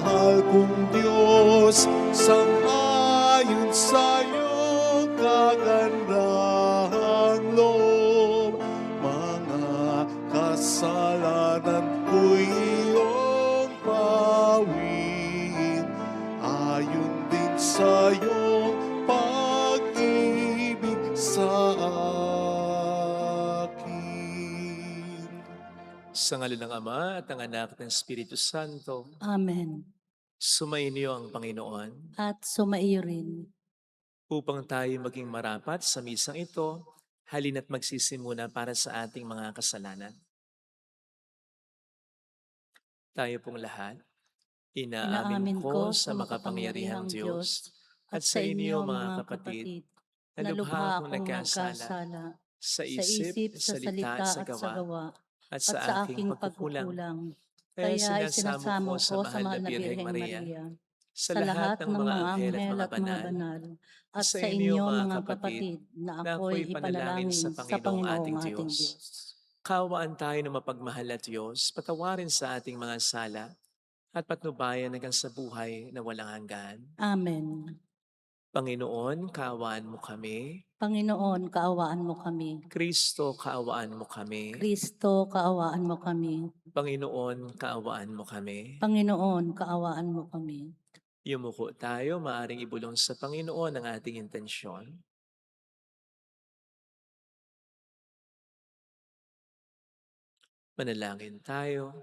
Mahal kong Diyos, sang-ayon sa iyong kagandahang loob, mga kasalanan ko'y iyong pawiin, ayon din sa iyong pag-ibig sa akin. Sa ngalan ng Ama at ng Anak at ng Espiritu Santo, Amen. sumainyo ang Panginoon At sumaiyo rin. upang tayo maging marapat sa misang ito, halina't magsisimuna para sa ating mga kasalanan. Tayo pong lahat, inaamin ko sa makapangyarihang Diyos at sa inyo mga kapatid, na lubha akong nagkasala sa isip, sa salita, sa gawa, at sa aking pagkukulang. Kaya sinasamo ko sa mahal na Birheng Maria, sa lahat ng mga anghel at mga banal, at sa inyo mga kapatid, na ako'y ipanalangin sa Panginoong ating Diyos. Kaawaan tayo ng mapagmahal at Diyos, patawarin sa ating mga sala, at patnubayan hanggang sa buhay na walang hanggan. Amen. Panginoon, kaawaan mo kami. Panginoon, kaawaan mo kami. Kristo, kaawaan mo kami. Kristo, kaawaan mo kami. Panginoon, kaawaan mo kami. Panginoon, kaawaan mo kami. Yumuko tayo, maaring ibulong sa Panginoon ang ating intensyon. Manalangin tayo.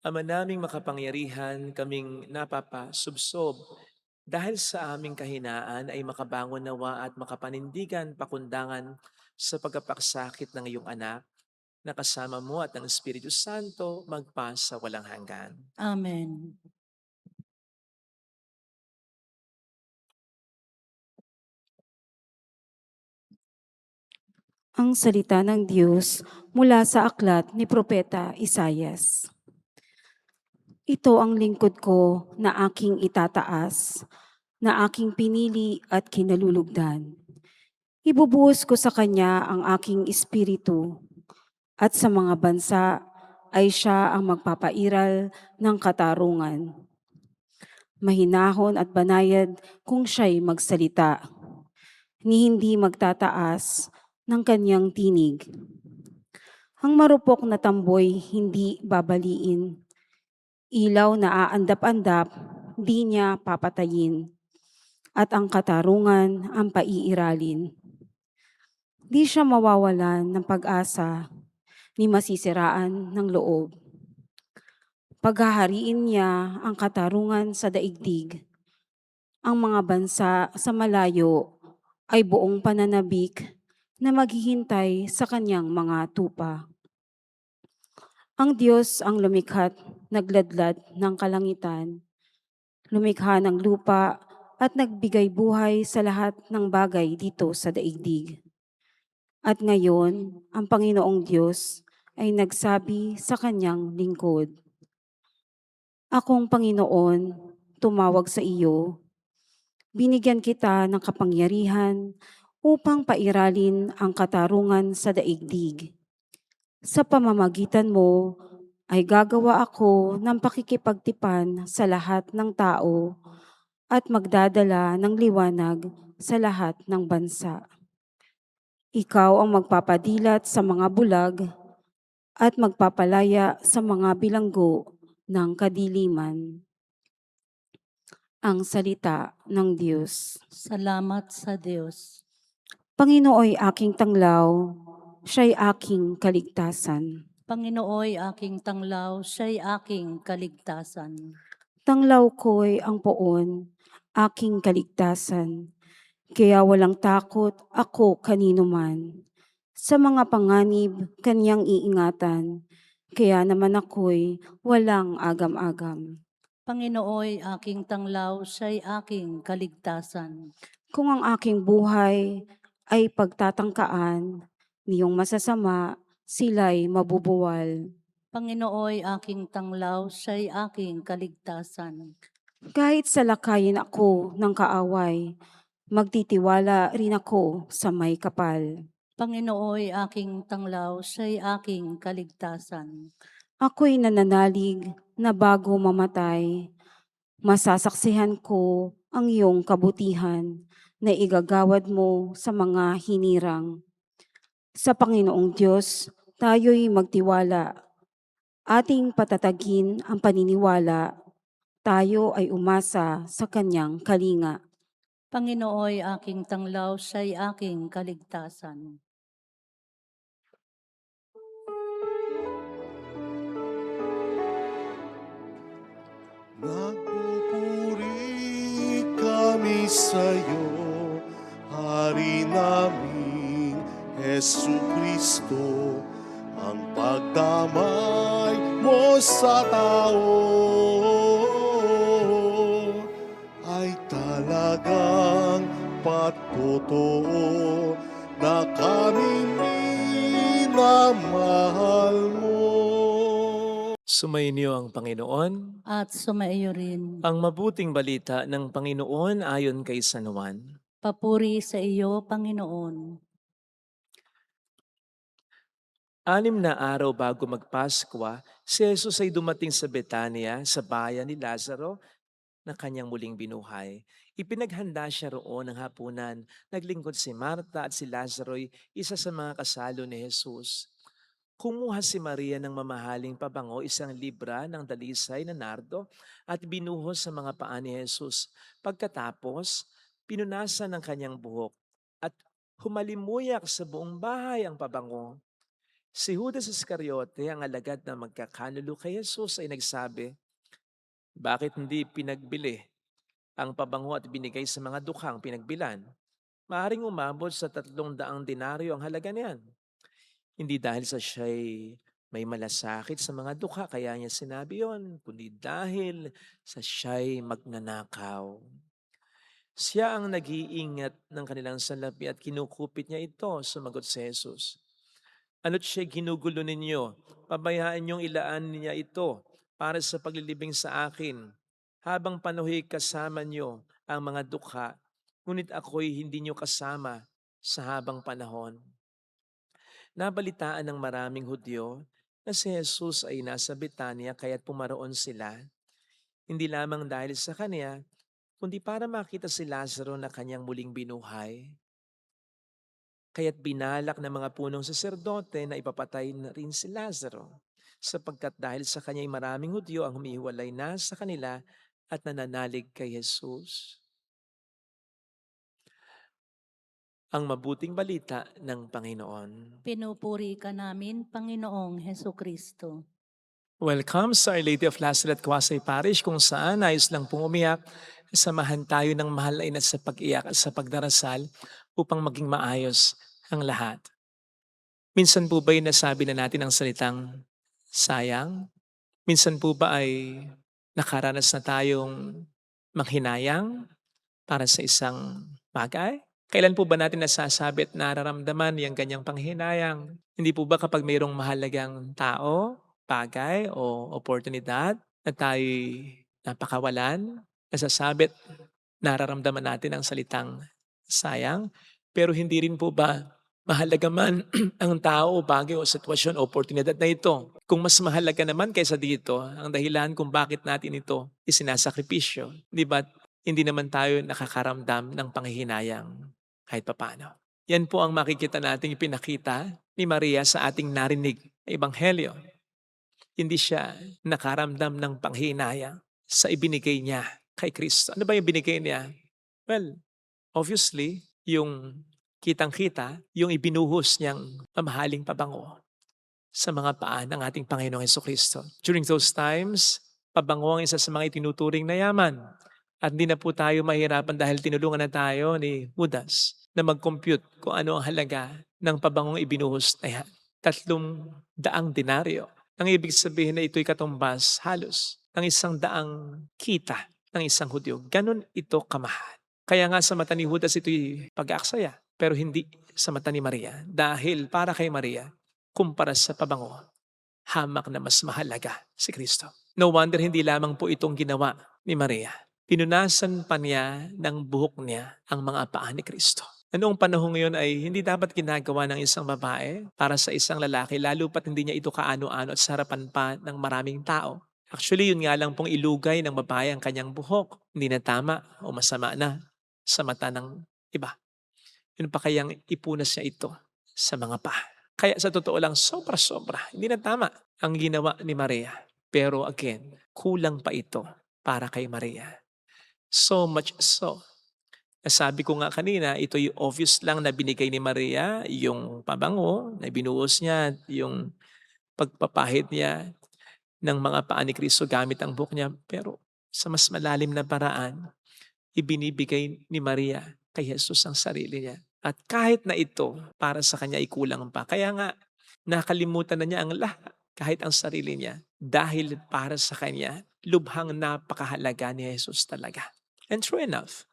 Ama naming makapangyarihan, kaming napapasubsob dahil sa aming kahinaan ay makabangon nawa at makapanindigan pakundangan sa pagkapaksakit ng iyong anak, na kasama mo at ng Espiritu Santo magpa sa walang hanggan. Amen. Ang salita ng Diyos mula sa aklat ni Propeta Isaias. Ito ang lingkod ko na aking itataas, na aking pinili at kinalulugdan. Ibubuhos ko sa kanya ang aking espiritu, at sa mga bansa ay siya ang magpapairal ng katarungan. Mahinahon at banayad kung siya'y magsalita, ni hindi magtataas ng kanyang tinig. Ang marupok na tamboy hindi babaliin. Ilaw na aandap-andap, di niya papatayin. At ang katarungan ang paiiralin. Di siya mawawalan ng pag-asa, ni masisiraan ng loob. Paghahariin niya ang katarungan sa daigdig. Ang mga bansa sa malayo ay buong pananabik na maghihintay sa kanyang mga tupa. Ang Diyos ang lumikha't nagladlad ng kalangitan, lumikha ng lupa at nagbigay buhay sa lahat ng bagay dito sa daigdig. At ngayon, ang Panginoong Diyos ay nagsabi sa kanyang lingkod, Akong Panginoon, tumawag sa iyo, binigyan kita ng kapangyarihan upang pairalin ang katarungan sa daigdig. Sa pamamagitan mo ay gagawa ako ng pakikipagtipan sa lahat ng tao at magdadala ng liwanag sa lahat ng bansa. Ikaw ang magpapadilat sa mga bulag at magpapalaya sa mga bilanggo ng kadiliman. Ang salita ng Diyos. Salamat sa Diyos. Panginooy aking tanglaw, siya'y aking kaligtasan. Panginooy aking tanglaw, siya'y aking kaligtasan. Tanglaw ko'y ang poon, aking kaligtasan. Kaya walang takot ako kanino man. Sa mga panganib, kanyang iingatan. Kaya naman ako'y walang agam-agam. Panginooy aking tanglaw, siya'y aking kaligtasan. Kung ang aking buhay ay pagtatangkaan, niyong masasama, sila'y mabubuwal. Panginooy aking tanglaw, siya'y aking kaligtasan. Kahit salakayin ako ng kaaway, magtitiwala rin ako sa may kapal. Panginooy aking tanglaw, siya'y aking kaligtasan. Ako'y nananalig na bago mamatay, Masasaksihan ko ang iyong kabutihan na igagawad mo sa mga hinirang. Sa Panginoong Diyos, tayo'y magtiwala. Ating patatagin ang paniniwala. Tayo ay umasa sa kanyang kalinga. Panginooy aking tanglaw, siya'y aking kaligtasan. Nagpupuri kami sa'yo, Hari naming Hesu Kristo, ang pagdamay mo sa tao ay talagang patotoo na kami minamahal mo. Sumainyo ang Panginoon. At sumaiyo rin. Ang mabuting balita ng Panginoon ayon kay San Juan. Papuri sa iyo, Panginoon. 6 na araw bago magpaskwa, si Jesus ay dumating sa Betania, sa bayan ni Lazaro, na kanyang muling binuhay. Ipinaghanda siya roon ng hapunan. Naglingkod si Marta at si Lazaro'y isa sa mga kasalo ni Jesus. Kumuha si Maria ng mamahaling pabango, 1 libra ng dalisay na nardo, at binuhos sa mga paa ni Jesus. Pagkatapos, pinunasan ng kanyang buhok at humalimuyak sa buong bahay ang pabango. Si Judas Iscariote, ang alagad na magkakanulo kay Jesus, ay nagsabi, "Bakit hindi pinagbili ang pabango at binigay sa mga dukhang pinagbilan? Maaring umabot sa 300 denaryo ang halaga niyan." Hindi dahil sa siya'y may malasakit sa mga dukha, kaya niya sinabi yon, kundi dahil sa siya'y magnanakaw. Siya ang nag-iingat ng kanilang salapi at kinukupit niya ito, sumagot si Jesus. "Ano't siya'y ginugulo ninyo? Pabayaan niyong ilaan niya ito para sa paglilibing sa akin. Habang panahoy kasama niyo ang mga dukha, ngunit ako'y hindi niyo kasama sa habang panahon." Nabalitaan ng maraming Hudyo na si Jesus ay nasa Betania kaya't pumaroon sila. Hindi lamang dahil sa kanya, kundi para makita si Lazaro na kanyang muling binuhay. Kaya't binalak ng mga punong saserdote na ipapatay na rin si Lazaro, sapagkat dahil sa kanya'y maraming Hudyo ang humihiwalay na sa kanila at nananalig kay Jesus. Ang mabuting balita ng Panginoon. Pinupuri ka namin, Panginoong Hesu Kristo. Welcome sa Our Lady of Lazaret Kwasay Parish, kung saan nais lang pong umiyak. Samahan tayo ng mahal na ina sa pag-iyak at sa pagdarasal upang maging maayos ang lahat. Minsan po ba'y nasabi na natin ang salitang sayang? Minsan po ba ay nakaranas na tayong manghinayang para sa isang bagay? Kailan po ba natin nasasabi at nararamdaman yung ganyang panghinayang? Hindi po ba kapag mayroong mahalagang tao, bagay o oportunidad na tayo'y napakawalan, nasasabi at nararamdaman natin ang salitang sayang? Pero hindi rin po ba mahalaga man ang tao, bagay o sitwasyon o oportunidad na ito? Kung mas mahalaga naman kaysa dito, ang dahilan kung bakit natin ito isinasakripisyo, di ba? Hindi naman tayo nakakaramdam ng panghihinayang kahit papano. Yan po ang makikita nating ipinakita ni Maria sa ating narinig na ebanghelyo. Hindi siya nakaramdam ng panghihinayang sa ibinigay niya kay Kristo. Ano ba yung binigay niya? Well, obviously, yung kitang-kita, yung ibinuhos niyang mamahaling pabango sa mga paa ng ating Panginoong Jesucristo. During those times, pabango ang isa sa mga itinuturing na yaman. At hindi na po tayo mahirapan dahil tinulungan na tayo ni Judas na mag-compute kung ano ang halaga ng pabangong ibinuhos na yan. 300 denaryo. Ang ibig sabihin na ito'y katumbas halos ng 100 kita ng isang Hudyo. Ganon ito kamahal. Kaya nga sa mata ni Judas ito'y pag-aaksaya, pero hindi sa mata ni Maria. Dahil para kay Maria, kumpara sa pabango, hamak na mas mahalaga si Kristo. No wonder hindi lamang po itong ginawa ni Maria. Pinunasan pa niya ng buhok niya ang mga paa ni Kristo. Noong panahon ngayon ay hindi dapat ginagawa ng isang babae para sa isang lalaki, lalo pat hindi niya ito kaano-ano at sa harapan pa ng maraming tao. Actually, yun nga lang pong ilugay ng babae ang kanyang buhok. Hindi na tama o masama na sa mata ng iba. Yun pa kayang ipunas niya ito sa mga paa. Kaya sa totoo lang, sobra-sobra. Hindi na tama ang ginawa ni Maria. Pero again, kulang pa ito para kay Maria. So much so. Sabi ko nga kanina, ito yung obvious lang na binigay ni Maria, yung pabango na binuhos niya, yung pagpapahid niya ng mga paa ni Kristo gamit ang buhok niya. Pero sa mas malalim na paraan, ibinibigay ni Maria kay Jesus ang sarili niya. At kahit na ito, para sa kanya ay kulang pa. Kaya nga, nakalimutan na niya ang lahat, kahit ang sarili niya. Dahil para sa kanya, lubhang napakahalaga ni Jesus talaga. And true enough,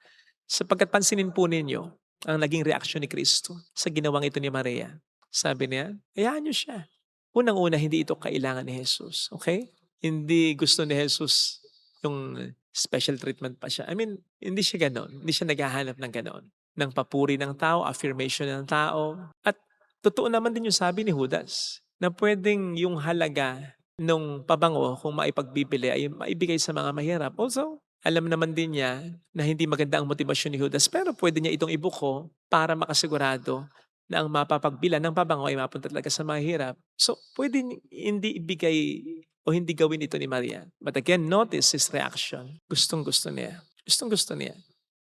sapagkat pansinin po ninyo ang naging reaksyon ni Kristo sa ginawang ito ni Maria. Sabi niya, hayaan niyo siya. Unang-una, hindi ito kailangan ni Jesus. Okay? Hindi gusto ni Jesus yung special treatment pa siya. I mean, hindi siya ganon. Hindi siya naghahanap ng ganon. Ng papuri ng tao, affirmation ng tao. At totoo naman din yung sabi ni Judas na pwedeng yung halaga nung pabango kung maipagbibili ay maibigay sa mga mahirap. Also, alam naman din niya na hindi maganda ang motibasyon ni Judas pero pwede niya itong ibuko para makasigurado na ang mapapagbilan ng pabango ay mapunta talaga sa mahirap. So, pwede hindi ibigay o hindi gawin ito ni Maria. But again, notice his reaction. Gustong-gusto niya. Gustong-gusto niya.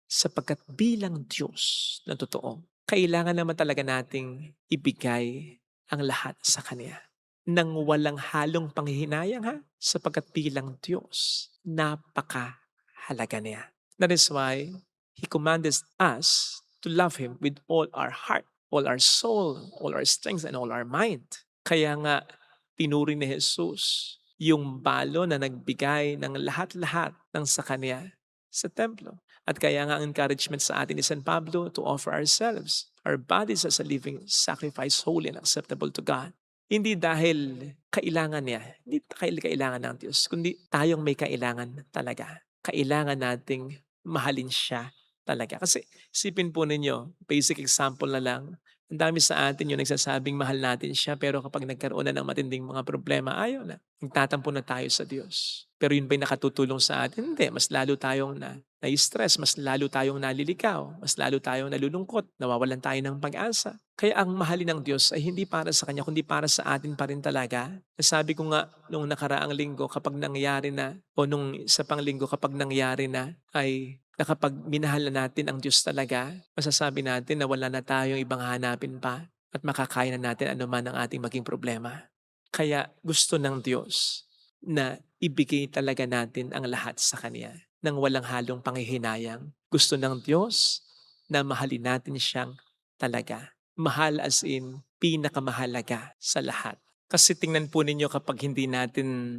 Sapagkat bilang Diyos na totoo, kailangan naman talaga nating ibigay ang lahat sa Kanya. Nang walang halong panghihinayang ha? Sapagkat bilang Diyos, napakahalaga niya. That is why He commanded us to love Him with all our heart, all our soul, all our strength, and all our mind. Kaya nga, tinuri ni Jesus yung balo na nagbigay ng lahat-lahat ng sa Kanya sa templo. At kaya nga ang encouragement sa atin ni San Pablo to offer ourselves, our bodies as a living sacrifice, holy and acceptable to God. Hindi dahil kailangan niya, hindi kailangan ng Diyos, kundi tayong may kailangan talaga. Kailangan nating mahalin siya talaga. Kasi isipin po ninyo, basic example na lang, ang dami sa atin yung nagsasabing mahal natin siya pero kapag nagkaroon na ng matinding mga problema, ayaw na. Nagtatampo na tayo sa Diyos. Pero yun ba'y nakatutulong sa atin? Hindi. Mas lalo tayong na-stress, mas lalo tayong nalilikaw, mas lalo tayong nalulungkot, nawawalan tayo ng pag-asa. Kaya ang mahalin ng Diyos ay hindi para sa Kanya, kundi para sa atin pa rin talaga. Sabi ko nga, nung nakaraang linggo, kapag nangyari na, o nung isa pang linggo, kapag nangyari na, ay na kapag minahal na natin ang Diyos talaga, masasabi natin na wala na tayong ibang hanapin pa at makakaya na natin anuman ang ating maging problema. Kaya gusto ng Diyos na ibigay talaga natin ang lahat sa Kanya nang walang halong panghihinayang. Gusto ng Diyos na mahalin natin siyang talaga. Mahal as in pinakamahalaga sa lahat. Kasi tingnan po ninyo kapag hindi natin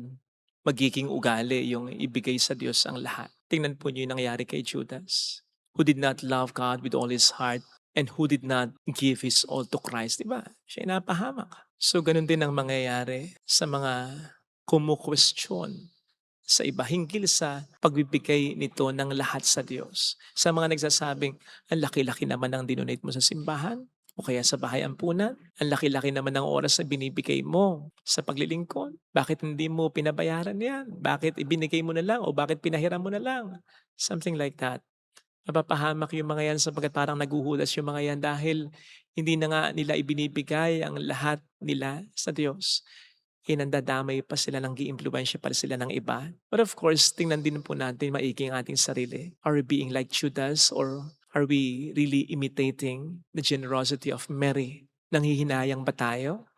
magiging ugali yung ibigay sa Diyos ang lahat. Tingnan po niyo yung nangyari kay Judas, who did not love God with all his heart and who did not give his all to Christ. Diba? Siya ay napahamak. So ganun din ang mangyayari sa mga kumu-question sa iba hinggil sa pagbibigay nito ng lahat sa Diyos. Sa mga nagsasabing, ang laki-laki naman ang dinonate mo sa simbahan o kaya sa bahay ampunan. Ang laki-laki naman ng oras na binibigay mo sa paglilingkod. Bakit hindi mo pinabayaran yan? Bakit ibinigay mo na lang o bakit pinahiram mo na lang? Something like that. Mapapahamak yung mga yan sapagkat parang naguhulas yung mga yan dahil hindi na nga nila ibinibigay ang lahat nila sa Diyos. Nandadamay pa sila ng gi-impluwensya pa sila ng iba. But of course, tingnan din po natin maigi ang ating sarili. Are we being like Judas or are we really imitating the generosity of Mary? Nanghihinayang ba tayo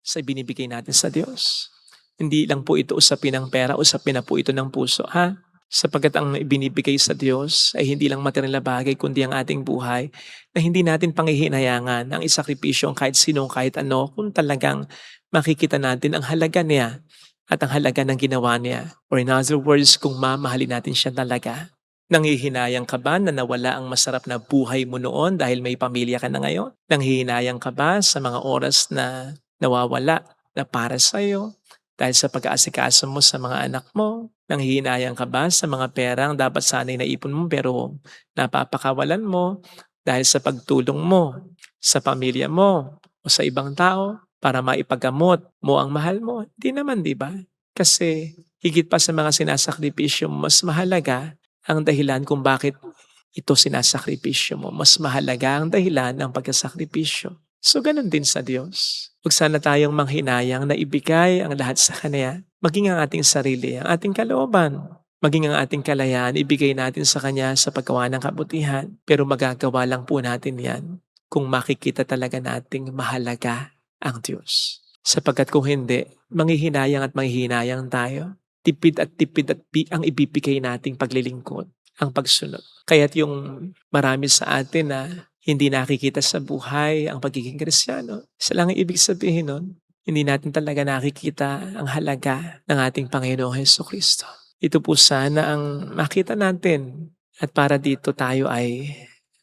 sa binibigay natin sa Diyos? Hindi lang po ito usapin ng pera, usapin na po ito ng puso, ha? Sapagkat ang ibinibigay sa Diyos ay hindi lang material na bagay kundi ang ating buhay na hindi natin panghihinayangan ang isakripisyo ang kahit sino, kahit ano, kung talagang makikita natin ang halaga niya at ang halaga ng ginawa niya. Or in other words, kung mamahalin natin siya talaga. Nanghihinayang ka ba na nawala ang masarap na buhay mo noon dahil may pamilya ka na ngayon? Nanghihinayang ka ba sa mga oras na nawawala na para sa'yo dahil sa pag-aasikaso mo sa mga anak mo? Nanghihinayang ka ba sa mga perang dapat sana'y naipon mo pero napapakawalan mo dahil sa pagtulong mo sa pamilya mo o sa ibang tao para maipagamot mo ang mahal mo? Hindi naman, di ba? Kasi Higit pa sa mga sinasakripisyo mo, mas mahalaga ang dahilan kung bakit ito sinasakripisyo mo. Mas mahalaga ang dahilan ng pagkasakripisyo. So ganun din sa Diyos. Huwag sana tayong manghinayang na ibigay ang lahat sa Kanya, maging ang ating sarili, ang ating kalooban, maging ang ating kalayaan, ibigay natin sa Kanya sa paggawa ng kabutihan. Pero magagawa lang po natin yan kung makikita talaga nating mahalaga ang Diyos. Sapagkat kung hindi, manghihinayang at manghihinayang tayo. Tipid at ang ibibigay nating paglilingkod, ang pagsunod. Kaya't yung marami sa atin na hindi nakikita sa buhay ang pagiging Kristiyano, isa lang ang ibig sabihin nun, hindi natin talaga nakikita ang halaga ng ating Panginoong Hesukristo. Ito po sana ang makita natin at para dito tayo ay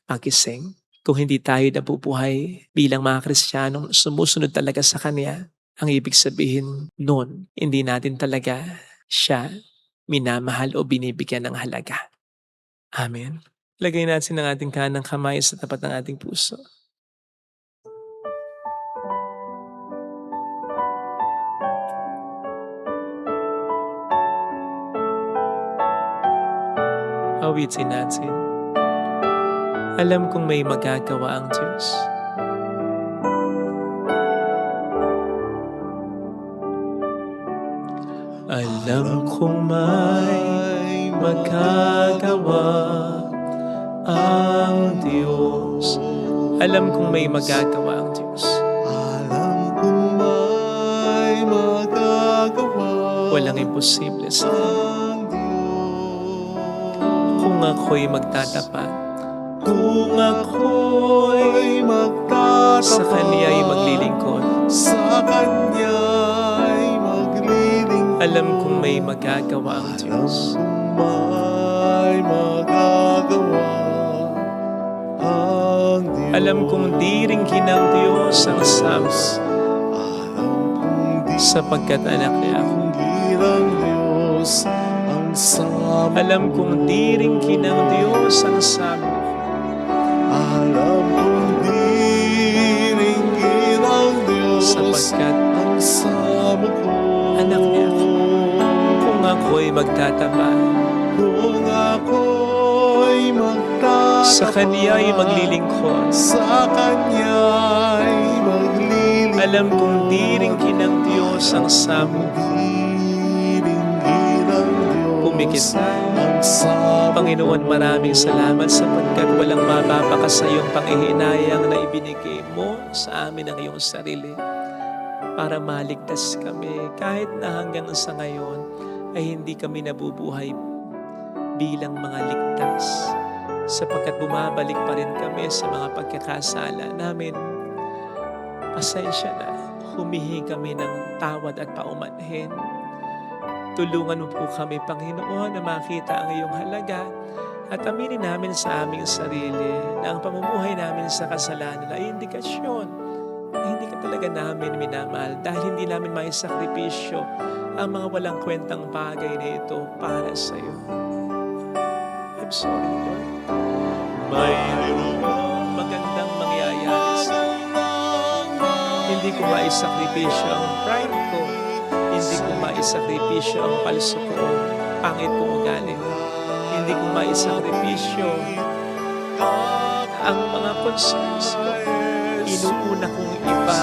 magising. Kung hindi tayo nabubuhay bilang mga Kristiyanong sumusunod talaga sa Kanya, ang ibig sabihin nun, hindi natin talaga siya minamahal o binibigyan ng halaga. Amen. Lagay natin ang ating kanang kamay sa tapat ng ating puso. Awitin natin. Alam kong may magagawa ang Diyos. Alam kong may magagawa ang Diyos. Alam kong may magagawa ang Diyos. Alam kong may magagawa Walang imposible sa Kanya. ang Diyos. Kung ako'y magtatapat, Kung ako'y magtatapat sa Kanya'y maglilingkod. sa Kanya'y maglilingkod. Alam kong may magagawa ang Diyos. May magagawa ang Diyos. Alam kong diringgin ng Diyos ang sama, Alam kong di sapagkat anak niya ako. ng Diyos ang sama. Alam kong diringgin ng Diyos ang sama, Alam kong diringgin ang Diyos sapagkat ang sama ko. anak niya ako. Kung ako'y magtatapat, Kung ako'y magtatapat sa Kanya'y maglilingkod. sa Kanya'y maglilingkod. Alam kong diringgin ng Diyos ang sama, Diringgin ang Diyos pumikit na. ang sama. Panginoon, maraming salamat sapagkat walang mababaka sa iyong panghihinayang na ibinigay mo sa amin ang iyong sarili para maligtas kami kahit na hanggang sa ngayon ay hindi kami nabubuhay bilang mga ligtas sapagkat bumabalik pa rin kami sa mga pagkakasala namin. Pasensya na, humihingi kami ng tawad at paumanhin. Tulungan mo po kami, Panginoon, na makita ang iyong halaga at aminin namin sa aming sarili na ang pamumuhay namin sa kasalanan ay indikasyon na hindi ka talaga namin minamahal dahil hindi namin may sakripisyo ang mga walang kwentang bagay na ito para sa iyo. I'm sorry, Lord. Mayroong magandang mangyayari sa hindi ko maisakripisyo ang pride ko. Hindi ko maisakripisyo ang palso ko, pangit kong ugali. Hindi ko maisakripisyo ang mga concerns ko. Inuuna kong iba.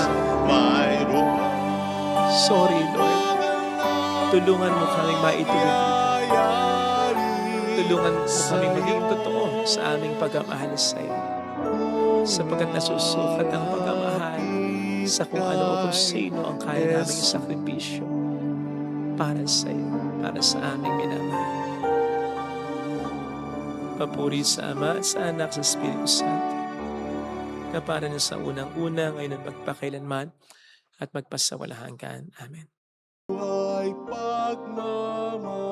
Sorry, Lord. Tulungan mo kami maituwid. Tulungan mo kami maging totoo sa aming pagmamahal sa iyo. Sapagkat nasusukat ang pagmamahal sa kung ano o kung sino ang kaya naming sakripisyo para sa iyo, para sa aming minamahal. Papuri sa Ama at sa Anak sa Espiritu Santo, kapara na sa unang-una, ngayon at magpakailanman at magpasawalang hanggan. Amen. Ay pagmamahal,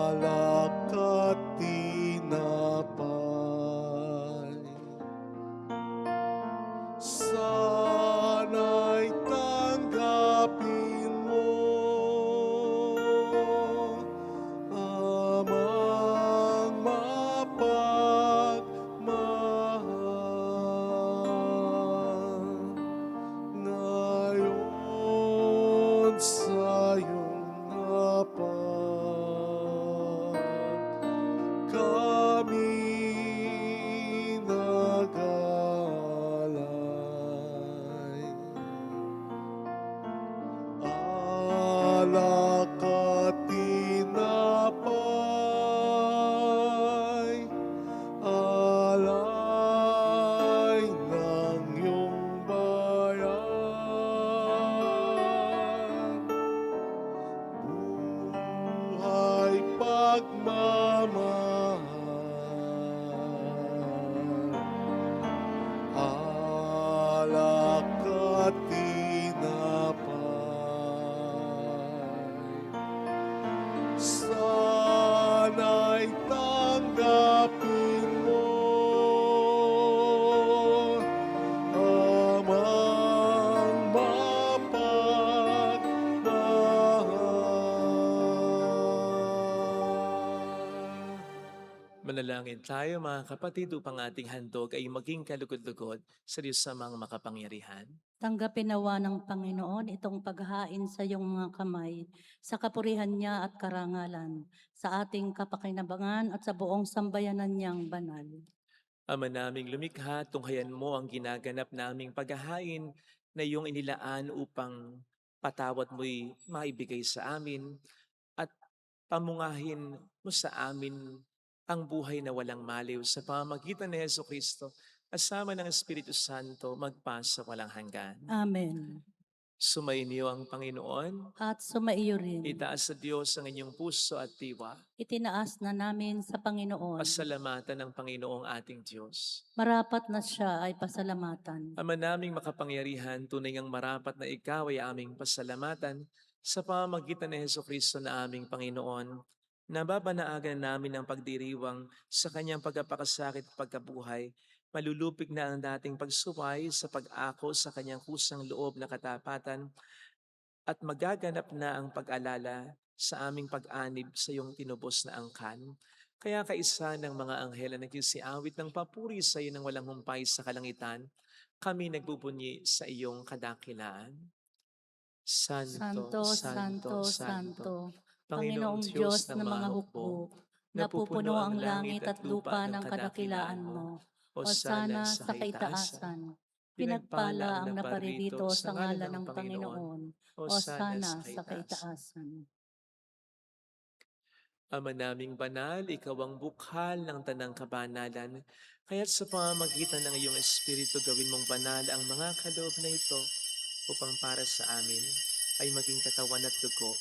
alak at tinapay, sana'y tanggapin mo, amang mapagmahal na sa iyong hapag, kami nagalay. Alak at tinapay, alay ng iyong bayan, buhay pagmamahal, alak at tinapay, sana'y tanggapin mo, amang mapagmahal. Manalangin tayo mga kapatid upang ating handog ay maging kalugod-lugod sa Diyos sa mga makapangyarihan. Tanggapin nawa ng Panginoon itong paghahain sa iyong mga kamay, sa kapurihan niya at karangalan, sa ating kapakinabangan at sa buong sambayanan niyang banal. Ama naming lumikha, tunghayan mo ang ginaganap naming paghahain na iyong inilaan upang patawad mo'y maibigay sa amin at pamungahin mo sa amin ang buhay na walang maliw sa pamamagitan ni Jesucristo kasama ng Espiritu Santo magpasa walang hanggan. Amen. Sumainyo ang Panginoon. At sumaiyo rin. Itaas sa Diyos ang inyong puso at diwa. Itinaas na namin sa Panginoon. Pasalamatan ng Panginoong ating Diyos. Marapat na siya ay pasalamatan. Ama naming makapangyarihan, tunay ngang marapat na ikaw ay aming pasalamatan sa pamamagitan ni Jesucristo na aming Panginoon. Nababanaagan namin ang pagdiriwang sa kanyang pagkapakasakit at pagkabuhay. Malulupig na ang dating pagsuway sa pag-ako sa kanyang kusang loob na katapatan at magaganap na ang pag-alala sa aming pag-anib sa iyong tinubos na angkan. Kaya kaisa ng mga anghel na nagsisiawit ng papuri sa iyo ng walang humpay sa kalangitan, kami nagbubunyi sa iyong kadakilaan. Santo, Santo, Santo, Panginoong Diyos ng mga hukbo, napupuno ang langit at lupa ng kadakilaan mo. Hosana sa kaitaasan. Pinagpala ang naparirito sa ngalan ng Panginoon. Hosana sa kaitaasan. Ama naming banal, ikaw ang bukhal ng tanang kabanalan. Kaya't sa pamamagitan ng iyong Espiritu, gawin mong banal ang mga kaloob na ito upang para sa amin ay maging katawan at dugo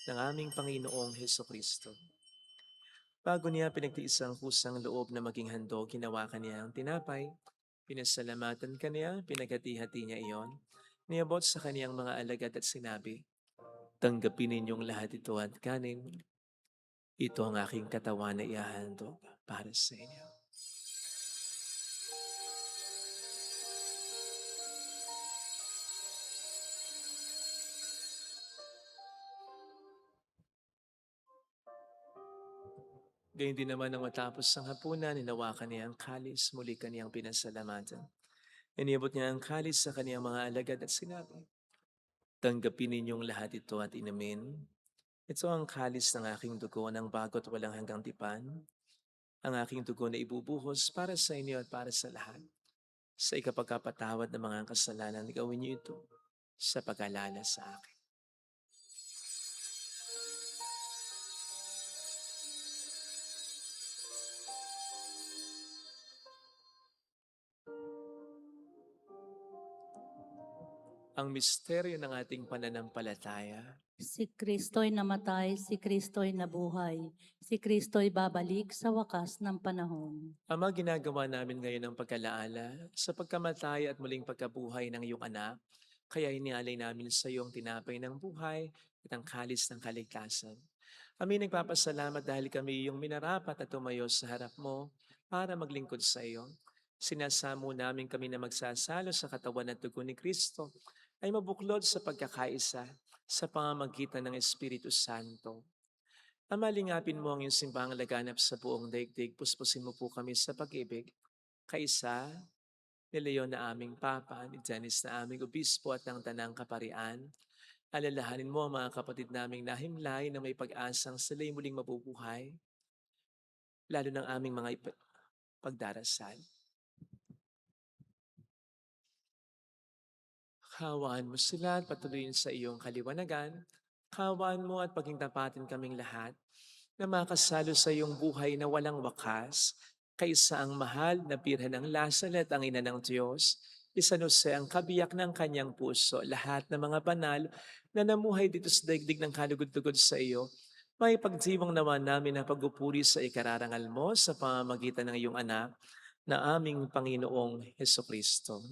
ng aming Panginoong Hesukristo. Bago niya pinagtiis ang kusang loob na maging handog, hinawakan niya ang tinapay, pinasalamatan kaniya, pinaghati-hati niya iyon, niabot sa kaniyang mga alagad at sinabi, "Tanggapin ninyong lahat ito at kanin. Ito ang aking katawan na ihahandog para sa inyo." Gayun din naman nang matapos ang hapunan, hinawakan niya ang kalis, muli kaniyang pinasalamatan. Iniabot niya ang kalis sa kaniyang mga alagad at sinabi, "Tanggapin ninyong lahat ito at inumin. Ito ang kalis ng aking dugo ng bago't walang hanggang tipan, ang aking dugo na ibubuhos para sa inyo at para sa lahat. Sa ikapagkapatawad ng mga kasalanan, gawin niyo ito sa pag-alala sa akin." Ang misteryo ng ating pananampalataya. Si Kristo'y namatay, si Kristo'y nabuhay, si Kristo'y babalik sa wakas ng panahon. Ama, ginagawa namin ngayon ang pagkalaala sa pagkamatay at muling pagkabuhay ng iyong anak, kaya inialay namin sa iyong tinapay ng buhay at ang kalis ng kaligtasan. Kami nagpapasalamat dahil kami iyong minarapat at tumayo sa harap mo para maglingkod sa iyo. Sinasamo namin kami na magsasalo sa katawan at dugo ni Kristo ay mabuklod sa pagkakaisa sa pamamagitan ng Espiritu Santo. Ama, lingapin mo ang iyong simbahang laganap sa buong daigdig. Puspusin mo po kami sa pag-ibig. Kaisa, ni Leon na aming Papa, ni Janice na aming Obispo at ng Tanang Kaparian, Alalahanin mo ang mga kapatid naming nahimlay na may pag-asang sila'y muling mabubuhay, lalo ng aming mga pagdarasal. Hawaan mo sila at patuloyin sa iyong kaliwanagan. Hawaan mo at pagingtapatin kaming lahat na makasalo sa iyong buhay na walang wakas, kaysa ang mahal na Birhen ng Lazaret, ang ina ng Diyos, San Jose ang kabiyak ng kanyang puso, lahat ng mga banal na namuhay dito sa daigdig ng kalugod-lugod sa iyo, may pagdiwang naman namin na pagupuri sa ikararangal mo sa pamamagitan ng iyong anak na aming Panginoong Heso Kristo.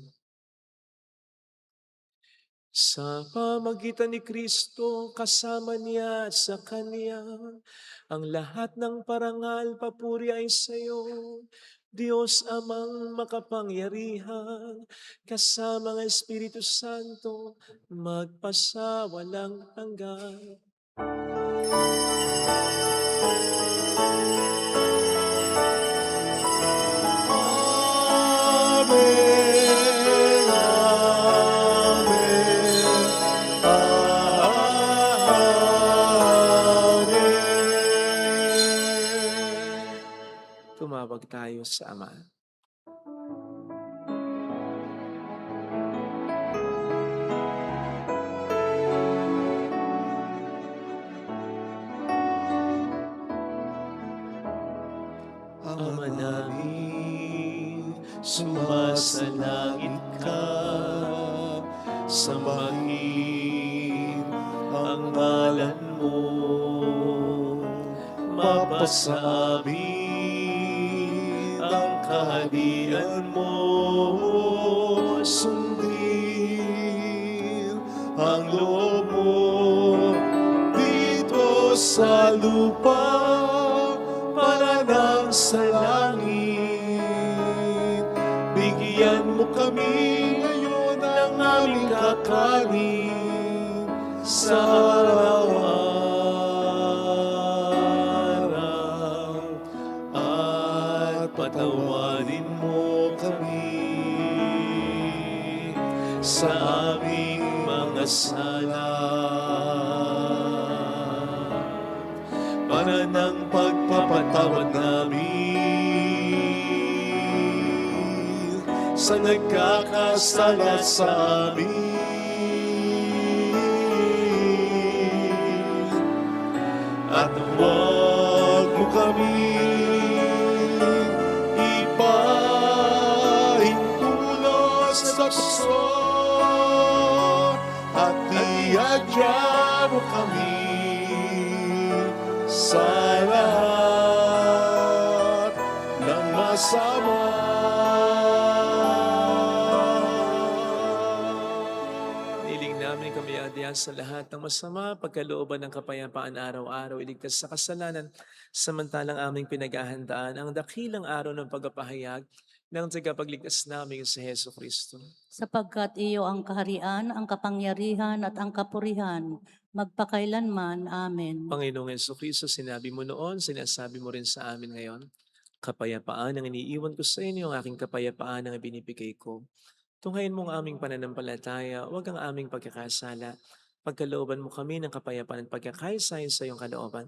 Sa pamagitan ni Kristo, kasama niya at sa Kanya, ang lahat ng parangal, papuri ay sa iyo, Diyos Amang makapangyarihan, kasama ng Espiritu Santo, magpasawalang hanggan. Amen, amen. Tumawag tayo sa Ama. Ama namin, sumasalangit ka, sambahin ang ngalan mo, mapasa amin ang kaharian mo, sundin ang loob mo dito sa lupa para nang sa langit. Bigyan mo kami ngayon ng aming kakanin sa araw-araw, at patawarin mo kami sa aming mga sala, para ng pagpapatawad namin sa nagkakasala sa amin. At huwag mo kami ipahintulot sa tukso, at iadya mo kami sa lahat ng masama. Niling namin kami adya sa lahat ng masama, pagkalooban ng kapayapaan araw-araw, iligtas sa kasalanan, samantalang aming pinaghahandaan ang dakilang araw ng pagpapahayag ng tagapagligtas namin sa Heso Kristo. Sapagkat iyo ang kaharian, ang kapangyarihan at ang kapurihan, magpakailanman. Amen. Panginoong Heso Kristo, sinabi mo noon, sinasabi mo rin sa amin ngayon, kapayapaan ang iniiwan ko sa inyo, ang aking kapayapaan ang ibinibigay ko. Tunghayin mo ang aming pananampalataya, huwag ang aming pagkakasala. Pagkalooban mo kami ng kapayapaan at pagkakaisahin sa iyong kalooban,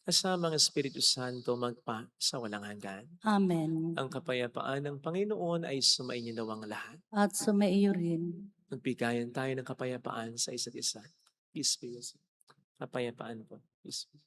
kasama ang Espiritu Santo magpa sa walang hanggan. Amen. Ang kapayapaan ng Panginoon ay sumainyo nawang lahat. At sumaiyo rin. Magbigayan tayo ng kapayapaan sa isa't isa. Peace be with you. Kapayapaan po. Peace be.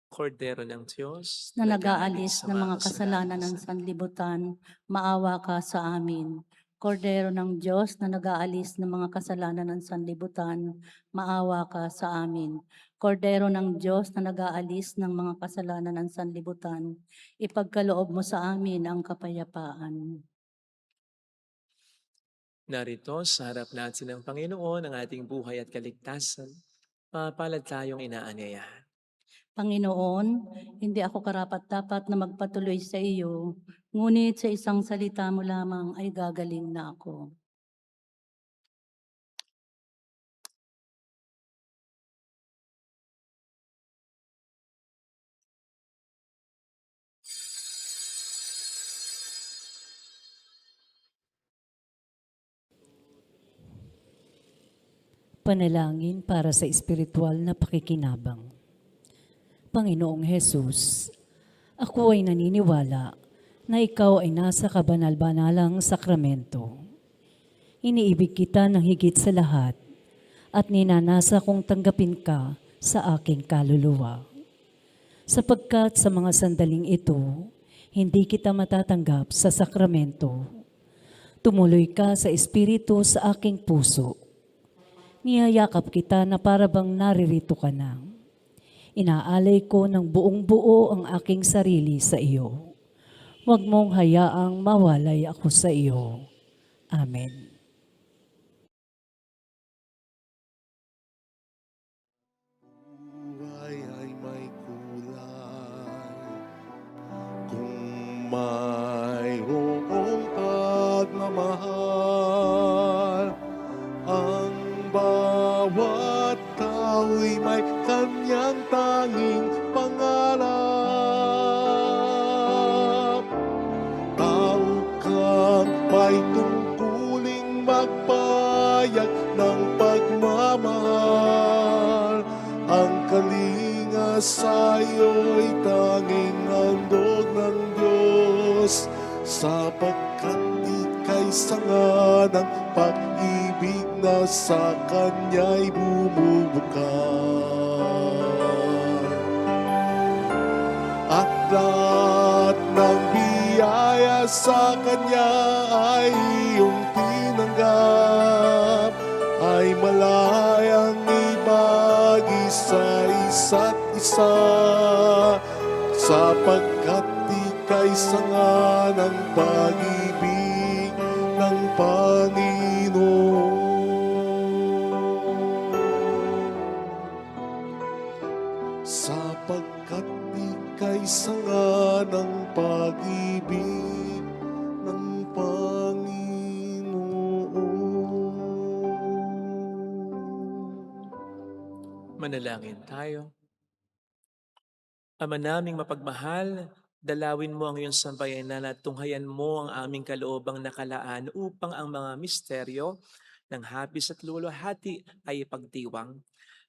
Kordero ng Diyos, Na nag-aalis ng mga kasalanan ng sanlibutan, maawa ka sa amin. Kordero ng Diyos na nag-aalis ng mga kasalanan ng sanlibutan, maawa ka sa amin. Kordero ng Diyos na nag-aalis ng mga kasalanan ng sanlibutan, ipagkaloob mo sa amin ang kapayapaan. Narito sa harap natin ng Panginoon ang ating buhay at kaligtasan. Mapalad tayong inaanyayahan. Panginoon, hindi ako karapat-dapat na magpatuloy sa iyo, ngunit sa isang salita mo lamang ay gagaling na ako. Panalangin para sa espiritual na pakikinabang. Panginoong Hesus, ako ay naniniwala na ikaw ay nasa kabanal-banalang sakramento. Iniibig kita ng higit sa lahat at ninanasa kong tanggapin ka sa aking kaluluwa. Sapagkat sa mga sandaling ito, hindi kita matatanggap sa sakramento. Tumuloy ka sa espiritu sa aking puso. Niyayakap kita na parabang naririto ka na. Inaalay ko ng buong buo ang aking sarili sa iyo. Huwag mong hayaang mawalay ako sa iyo. Amen. Buhay ay may kulay. Kung mayroong pagmamahal, ang bawat tao'y may kanyang tanging pangarap. Tao kang may tungkuling magpayag ng pagmamahal. Ang kalinga sa'yo'y tanging handog ng Diyos, sapagkat ika'y sanga ng pag-ibig na sa Kanya'y bumubukan. At lahat ng biyaya sa Kanya ay iyong tinanggap, ay malayang ibagi sa isa't isa, sapagkat ika'y sanga ng pag-ibig ng Panginoon. Sapagkat ika'y sanga ng pag-ibig ng Panginoon. Manalangin tayo. Ama naming mapagmahal, dalawin mo ang iyong sambayanan at tunghayan mo ang aming kaloobang nakalaan upang ang mga misteryo ng hapis at luwalhati ay ipagdiwang.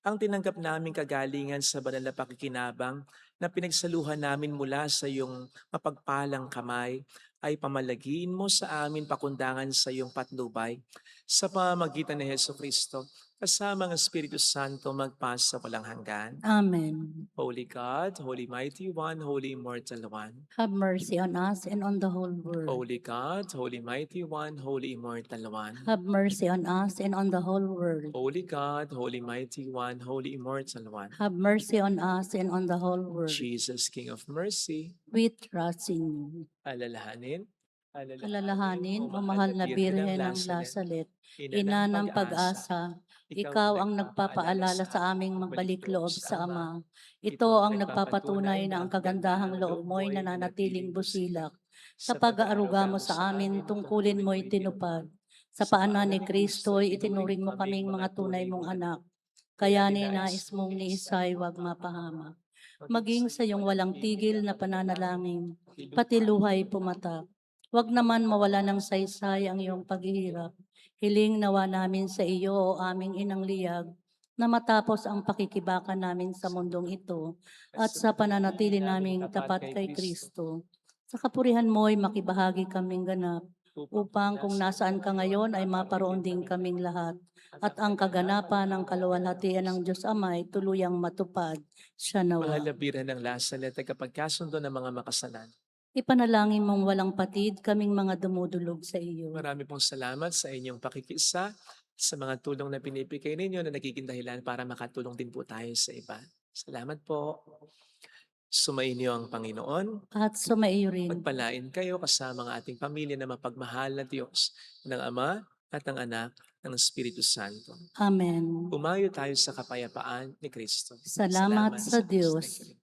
Ang tinanggap naming kagalingan sa banal na pakikinabang na pinagsaluhan namin mula sa iyong mapagpalang kamay ay pamalagiin mo sa amin pakundangan sa iyong patnubay sa pamamagitan ni Jesucristo kasama ang Espiritu Santo magpasa walang hanggan. Amen. Holy God, Holy Mighty One, Holy Immortal One. Have mercy on us and on the whole world. Holy God, Holy Mighty One, Holy Immortal One. Have mercy on us and on the whole world. Holy God, Holy Mighty One, Holy Immortal One. Have mercy on us and on the whole world. Jesus, King of Mercy, We trust in you. alalahanin, Alalahanin, o mahal na Birhen ng Lasalet, ina ng pag-asa, ikaw ang nagpapaalala sa aming magbalik loob sa Ama. Ito ang nagpapatunay na ang kagandahang loob mo'y nananatiling busilak. Sa pag-aaruga mo sa amin, tungkulin mo'y tinupad. Sa paanan ni Kristo'y itinuring mo kaming mga tunay mong anak. Kaya ninais mong ni Isay wag mapahamak. Maging sa iyong walang tigil na pananalangin, pati luhay pumatak. Huwag naman mawala ng saysay ang iyong paghihirap. Hiling nawa namin sa iyo, o aming inang liyag, na matapos ang pakikibaka namin sa mundong ito at sa pananatili naming tapat kay Kristo. Sa kapurihan mo'y makibahagi kaming ganap, upang kung nasaan ka ngayon ay maparoon din kaming lahat, at ang kaganapan ng kaluwalhatian ng Diyos Ama'y tuluyang matupad. Siya nawa. mahal na Birhen ng Lasalet, tagapagkasundo ng mga makasalan. Ipanalangin mong walang patid kaming mga dumudulog sa iyo. Marami pong salamat sa inyong pakikisa, sa mga tulong na pinipigay ninyo na nagiging dahilan para makatulong din po tayo sa iba. Salamat po. Sumainyo ang Panginoon. At sumaiyo rin. Pagpalain kayo kasama ang ating pamilya na mapagmahal na Diyos, ng Ama at ng Anak, ng Espiritu Santo. Amen. Umayo tayo sa kapayapaan ni Kristo. Salamat sa Diyos.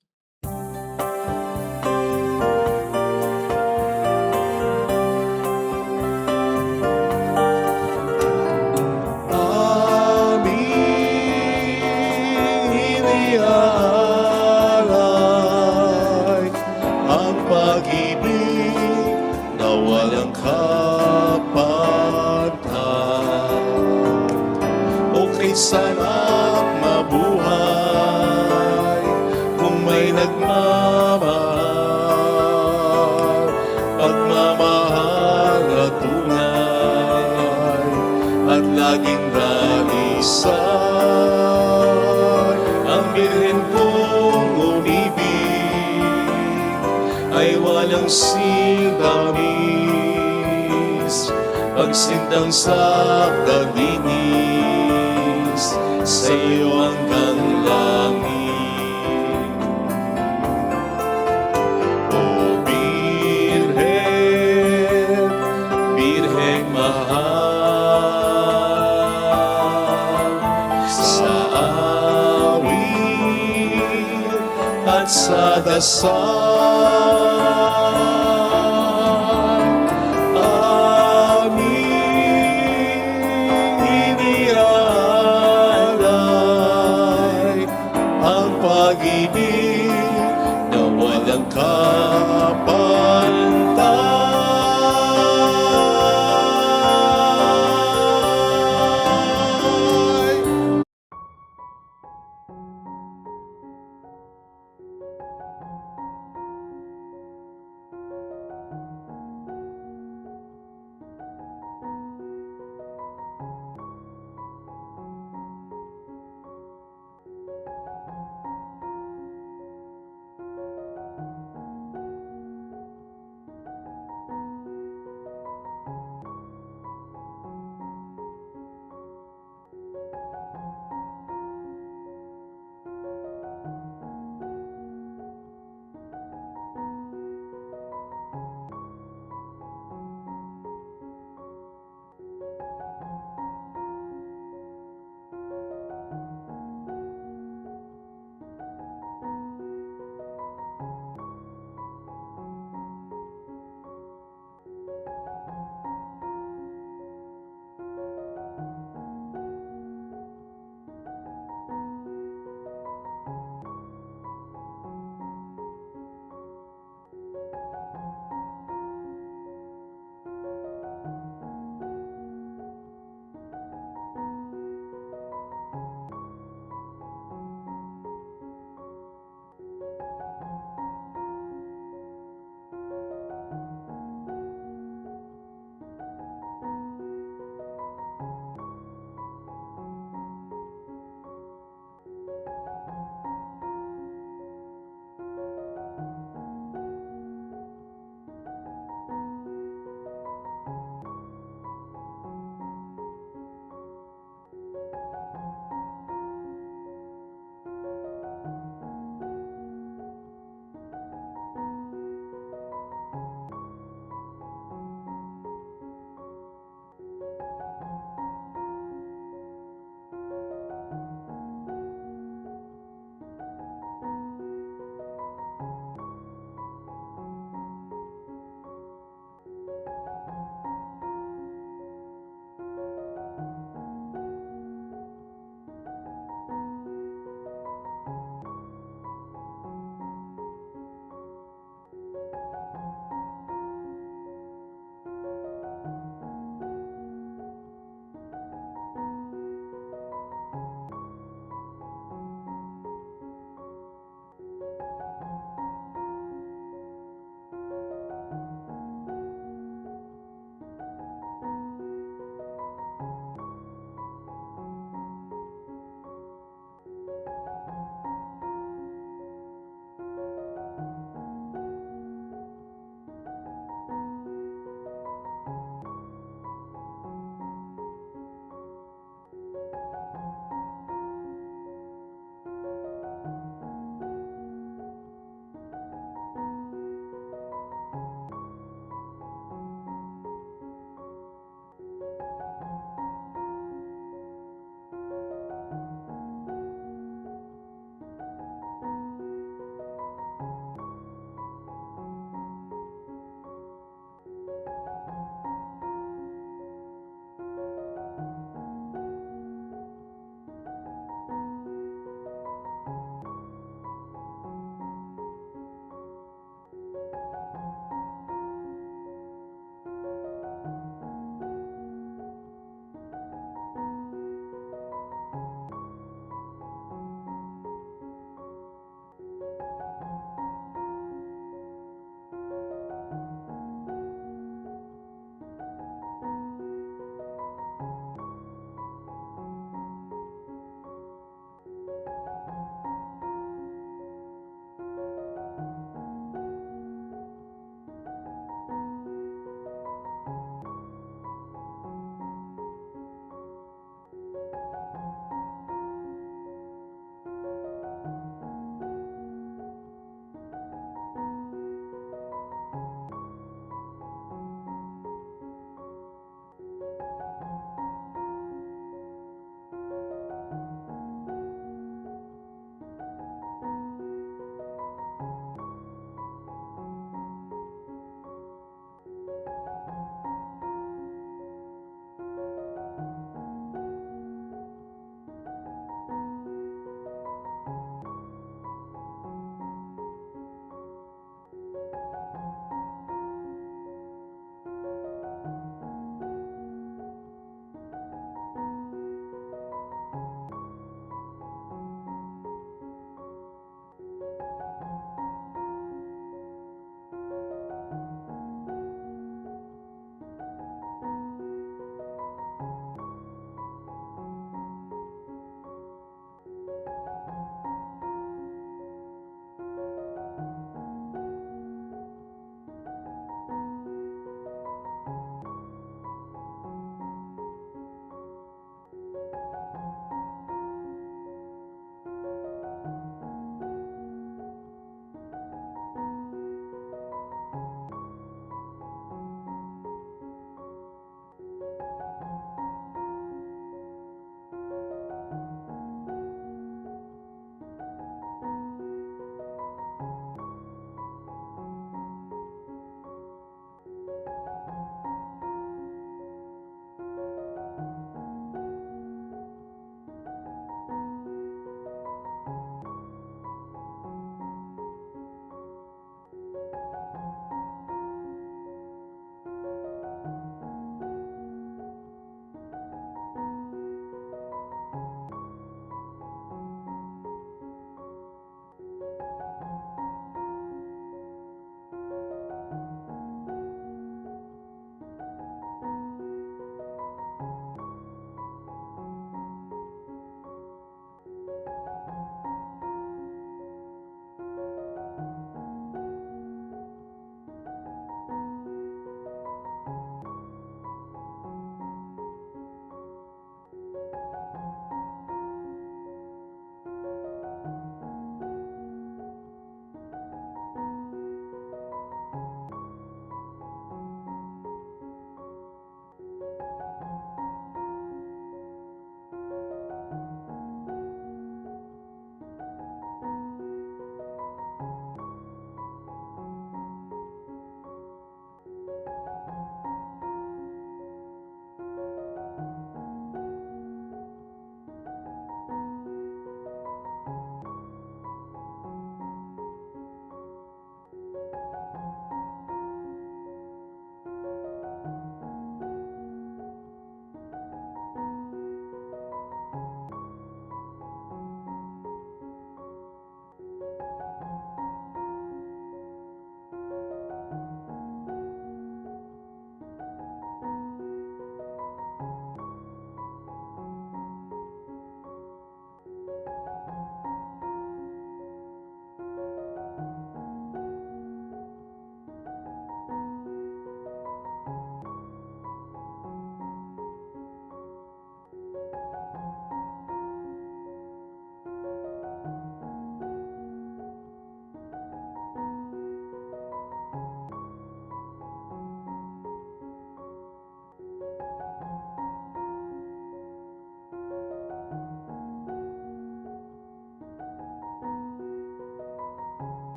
sarap mabuhay kung may nagmamahal, pagmamahal na tunay at laging dalisay. Ang Birhen kong umibig ay walang sintamis, pagsintang sa kaglinis sa iyo hanggang langit. O Birhen, Birheng mahal, sa awit at sa dasal ang pag-ibig na walang kapal